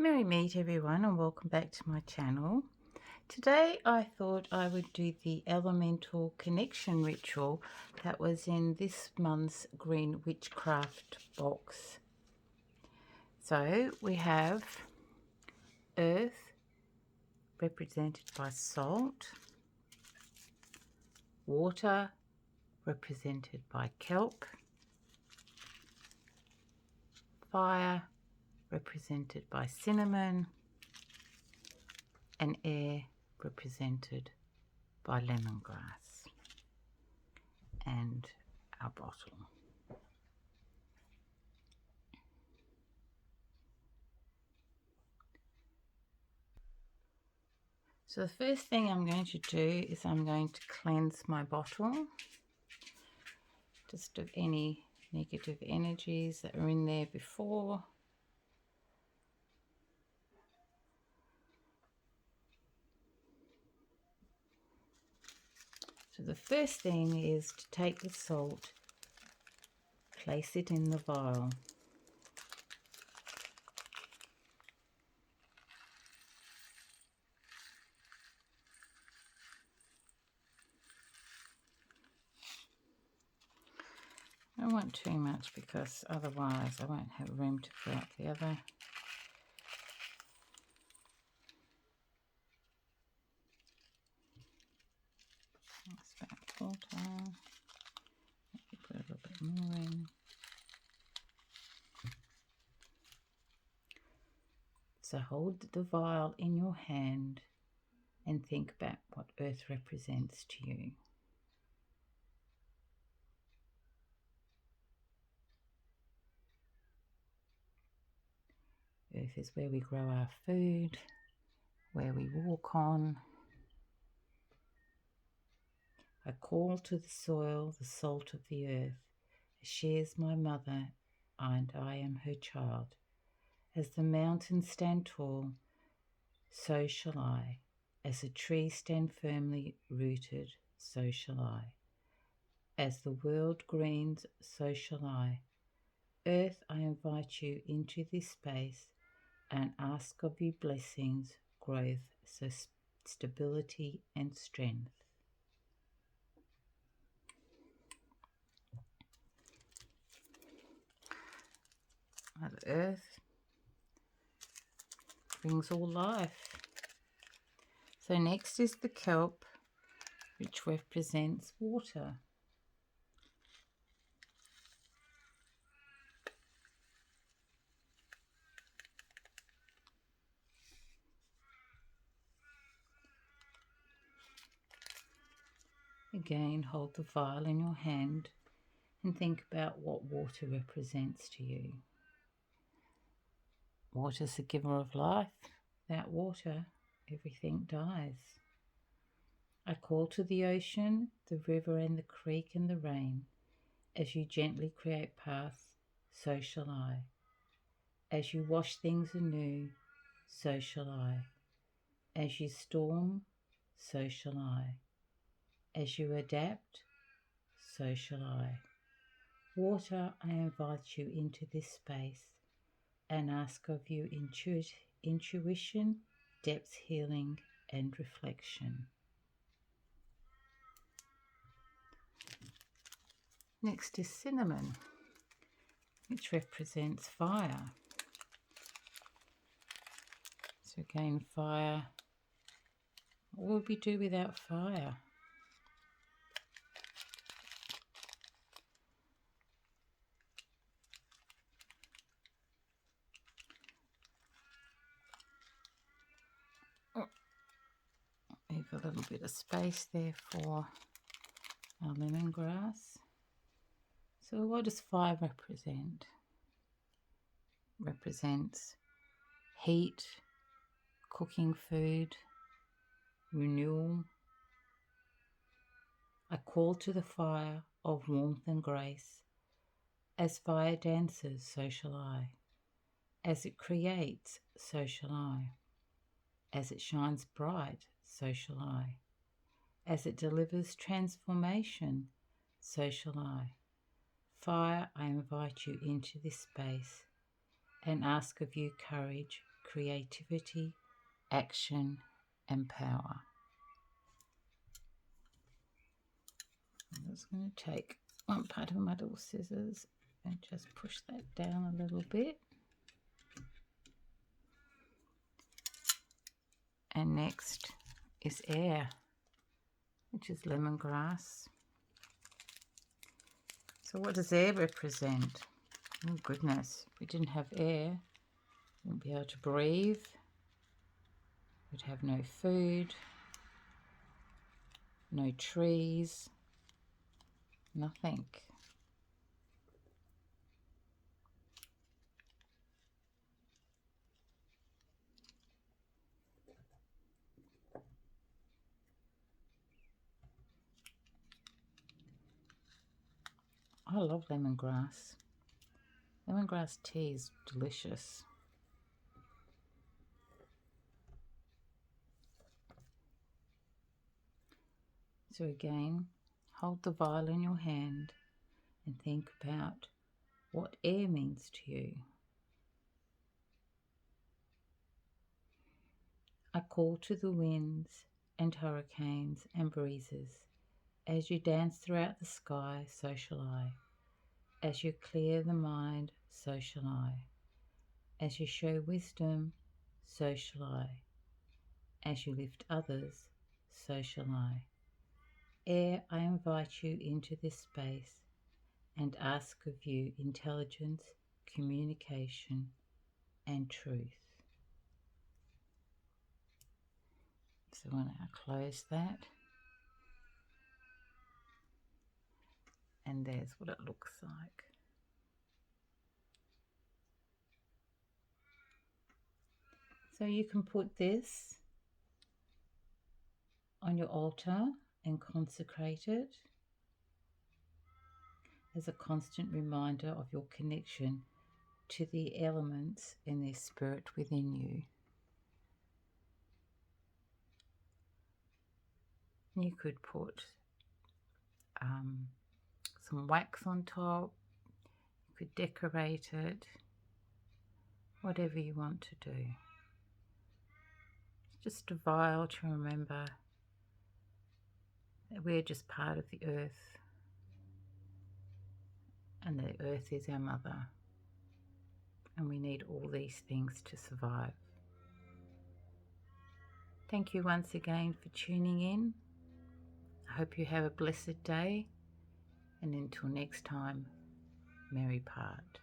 Merry meet everyone and welcome back to my channel. Today I thought I would do the elemental connection ritual that was in this month's Green Witchcraft box. So we have earth represented by salt, water represented by kelp, fire represented by cinnamon, and air represented by lemongrass, and our bottle. So the first thing I'm going to do is I'm going to cleanse my bottle just of any negative energies that were in there before. So the first thing is to take the salt, place it in the vial. I don't want too much because otherwise I won't have room to put out the other. That's about full time. Maybe put a little bit more in. So hold the vial in your hand and think about what earth represents to you. Earth is where we grow our food, where we walk on. I call to the soil the salt of the earth. She is my mother, and I am her child. As the mountains stand tall, so shall I. As the trees stand firmly rooted, so shall I. As the world greens, so shall I. Earth, I invite you into this space and ask of you blessings, growth, stability and strength. Mother Earth brings all life. So next is the kelp, which represents water. Again, hold the vial in your hand and think about what water represents to you. Water is the giver of life. Without water, everything dies. I call to the ocean, the river and the creek and the rain. As you gently create paths, so shall I. As you wash things anew, so shall I. As you storm, so shall I. As you adapt, so shall I. Water, I invite you into this space and ask of you intuition, depth healing and reflection. Next is cinnamon, which represents fire. So again, fire. What would we do without fire? Leave a little bit of space there for our lemongrass. So what does fire represent? Represents heat, cooking food, renewal. I call to the fire of warmth and grace. As fire dances, so shall I. As it creates, so shall I. As it shines bright, so shall I. As it delivers transformation, so shall I. Fire, I invite you into this space and ask of you courage, creativity, action, and power. I'm just going to take one part of my little scissors and just push that down a little bit. And next is air, which is lemongrass. So what does air represent? Oh goodness, if we didn't have air, we wouldn't be able to breathe. We'd have no food, no trees, nothing. I love lemongrass. Lemongrass tea is delicious. So again, hold the vial in your hand and think about what air means to you. I call to the winds and hurricanes and breezes. As you dance throughout the sky, so shall I. As you clear the mind, so shall I. As you show wisdom, so shall I. As you lift others, so shall I. Air, I invite you into this space and ask of you intelligence, communication, and truth. So I'm going to close that. And there's what it looks like. So you can put this on your altar and consecrate it as a constant reminder of your connection to the elements and their spirit within you. You could put some wax on top, you could decorate it, whatever you want to do. It's just a vial to remember that we're just part of the earth, and the earth is our mother, and we need all these things to survive. Thank you once again for tuning in. I hope you have a blessed day, and until next time, merry part.